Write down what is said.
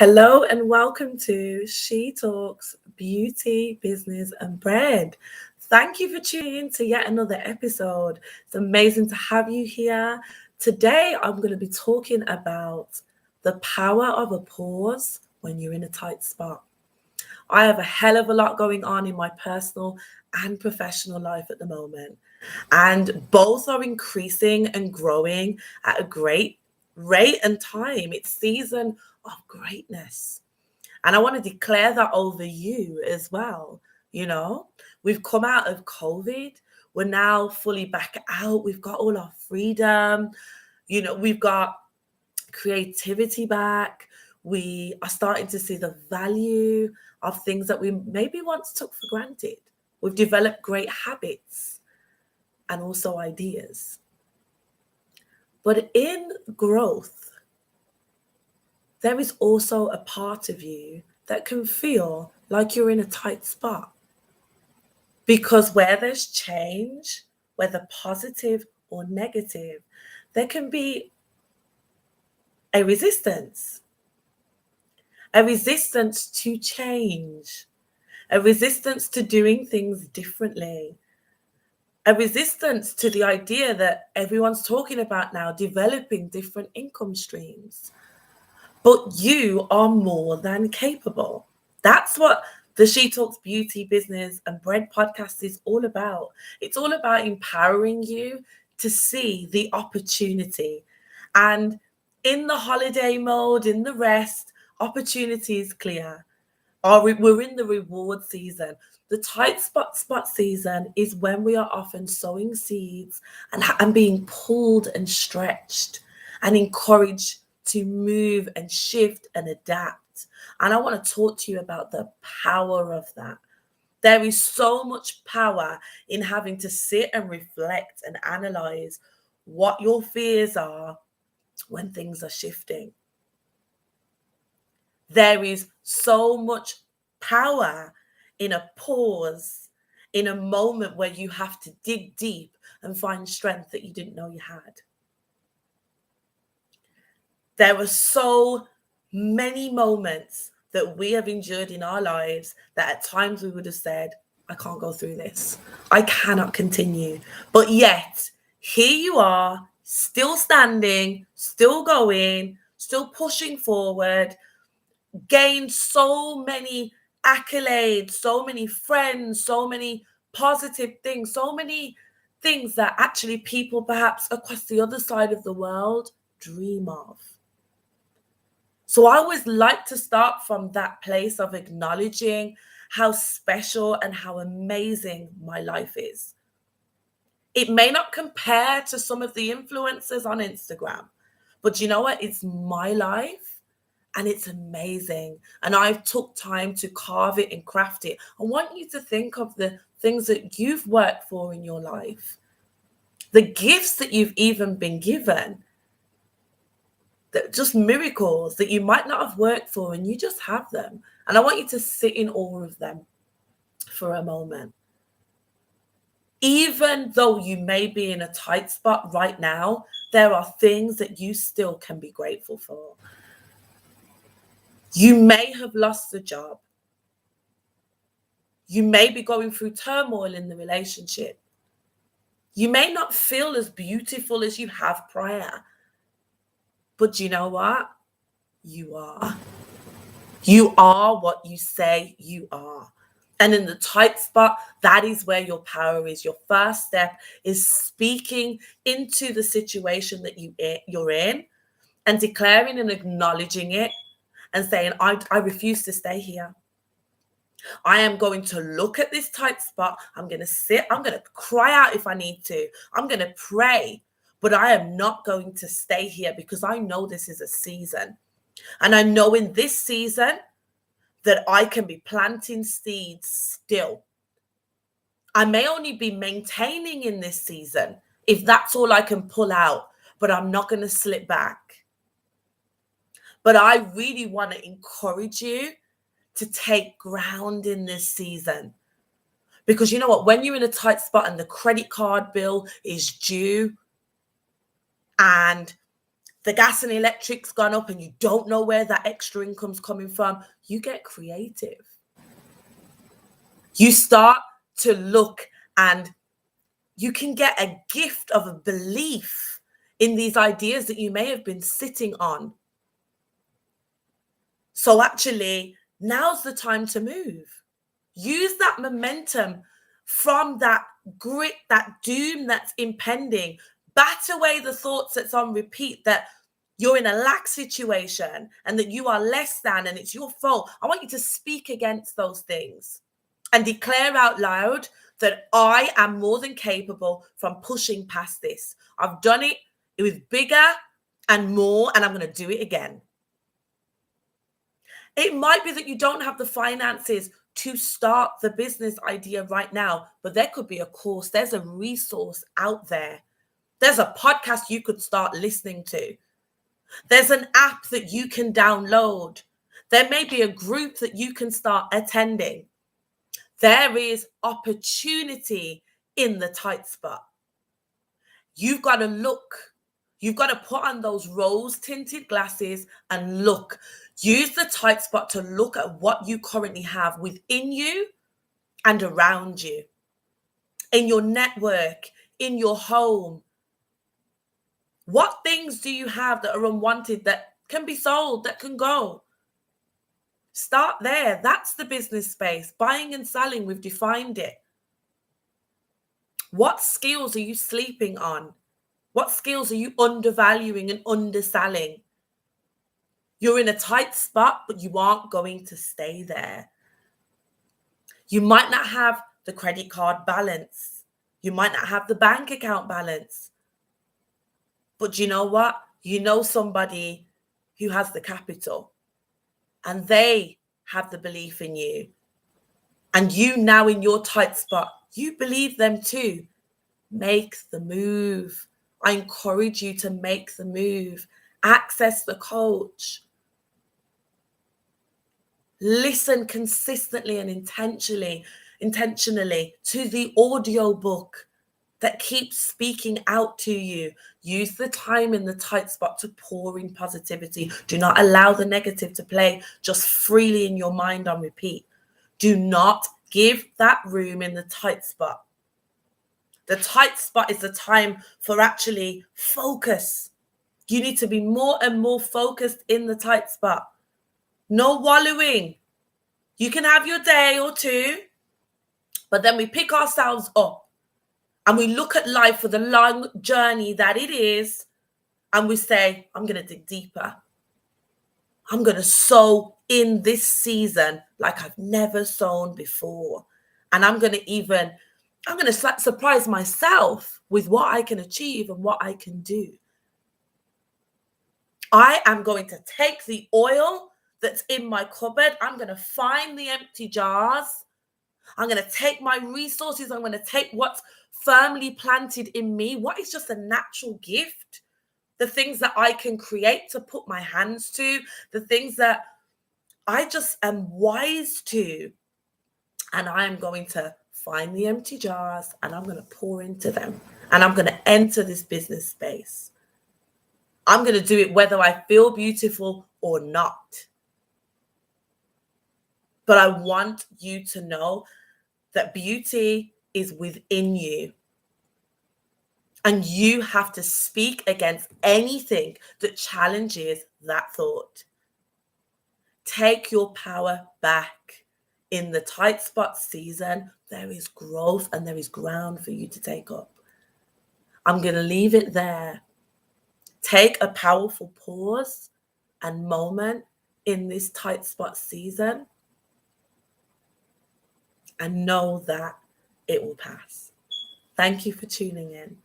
Hello and welcome to She Talks Beauty, Business and Bread. Thank you for tuning in to yet another episode. It's amazing to have you here. Today I'm going to be talking about the power of a pause when you're in a tight spot. I have a hell of a lot going on in my personal and professional life at the moment, and both are increasing and growing at a great rate and time. It's season of greatness. And I want to declare that over you as well. You know, we've come out of COVID. We're now fully back out. We've got all our freedom. We've got creativity back. We are starting to see the value of things that we maybe once took for granted. We've developed great habits and also ideas. But in growth, there is also a part of you that can feel like you're in a tight spot. Because where there's change, whether positive or negative, there can be a resistance to change, a resistance to doing things differently, a resistance to the idea that everyone's talking about now, developing different income streams. But you are more than capable. That's what the She Talks Beauty, Business and Bread podcast is all about. It's all about empowering you to see the opportunity. And in the holiday mode, in the rest, opportunity is clear. We're in the reward season. The tight spot season is when we are often sowing seeds and being pulled and stretched and encouraged to move and shift and adapt. And I want to talk to you about the power of that. There is so much power in having to sit and reflect and analyze what your fears are when things are shifting. There is so much power in a pause, in a moment where you have to dig deep and find strength that you didn't know you had. There are so many moments that we have endured in our lives that at times we would have said, I can't go through this. I cannot continue. But yet, here you are, still standing, still going, still pushing forward, gained so many accolades, so many friends, so many positive things, so many things that actually people perhaps across the other side of the world dream of. So I always like to start from that place of acknowledging how special and how amazing my life is. It may not compare to some of the influencers on Instagram, but you know what? It's my life and it's amazing. And I've took time to carve it and craft it. I want you to think of the things that you've worked for in your life, the gifts that you've even been given, that just miracles that you might not have worked for and you just have them. And I want you to sit in awe of them for a moment. Even though you may be in a tight spot right now, there are things that you still can be grateful for. You may have lost a job. You may be going through turmoil in the relationship. You may not feel as beautiful as you have prior. But you know what? You are. You are what you say you are. And in the tight spot, that is where your power is. Your first step is speaking into the situation that you're in and declaring and acknowledging it and saying, I refuse to stay here. I am going to look at this tight spot. I'm going to sit. I'm going to cry out if I need to. I'm going to pray. But I am not going to stay here because I know this is a season. And I know in this season that I can be planting seeds still. I may only be maintaining in this season if that's all I can pull out, but I'm not going to slip back. But I really want to encourage you to take ground in this season. Because you know what? When you're in a tight spot and the credit card bill is due and the gas and electric's gone up and you don't know where that extra income's coming from, you get creative. You start to look, and you can get a gift of a belief in these ideas that you may have been sitting on. So actually, now's the time to move. Use that momentum from that grit, that doom that's impending. Bat away the thoughts that's on repeat, that you're in a lack situation and that you are less than and it's your fault. I want you to speak against those things and declare out loud that I am more than capable from pushing past this. I've done it with bigger and more, and I'm going to do it again. It might be that you don't have the finances to start the business idea right now, but there could be a course, there's a resource out there. There's a podcast you could start listening to. There's an app that you can download. There may be a group that you can start attending. There is opportunity in the tight spot. You've got to look. You've got to put on those rose-tinted glasses and look. Use the tight spot to look at what you currently have within you and around you, in your network, in your home. What things do you have that are unwanted, that can be sold, that can go? Start there. That's the business space. Buying and selling, we've defined it. What skills are you sleeping on? What skills are you undervaluing and underselling? You're in a tight spot, but you aren't going to stay there. You might not have the credit card balance. You might not have the bank account balance. But you know what? You know somebody who has the capital, and they have the belief in you. And you now in your tight spot, you believe them too. Make the move. I encourage you to make the move. Access the coach. Listen consistently and intentionally to the audio book that keeps speaking out to you. Use the time in the tight spot to pour in positivity. Do not allow the negative to play just freely in your mind on repeat. Do not give that room in the tight spot. The tight spot is the time for actually focus. You need to be more and more focused in the tight spot. No wallowing. You can have your day or two, but then we pick ourselves up and we look at life for the long journey that it is, and we say, I'm going to dig deeper. I'm going to sow in this season like I've never sown before. And I'm going to surprise myself with what I can achieve and what I can do. I am going to take the oil that's in my cupboard. I'm going to find the empty jars. I'm going to take my resources. I'm going to take what's firmly planted in me, what is just a natural gift, the things that I can create to put my hands to, the things that I just am wise to. And I am going to find the empty jars and I'm going to pour into them. And I'm going to enter this business space. I'm going to do it whether I feel beautiful or not. But I want you to know that beauty is within you. And you have to speak against anything that challenges that thought. Take your power back. In the tight spot season, there is growth and there is ground for you to take up. I'm going to leave it there. Take a powerful pause and moment in this tight spot season and know that it will pass. Thank you for tuning in.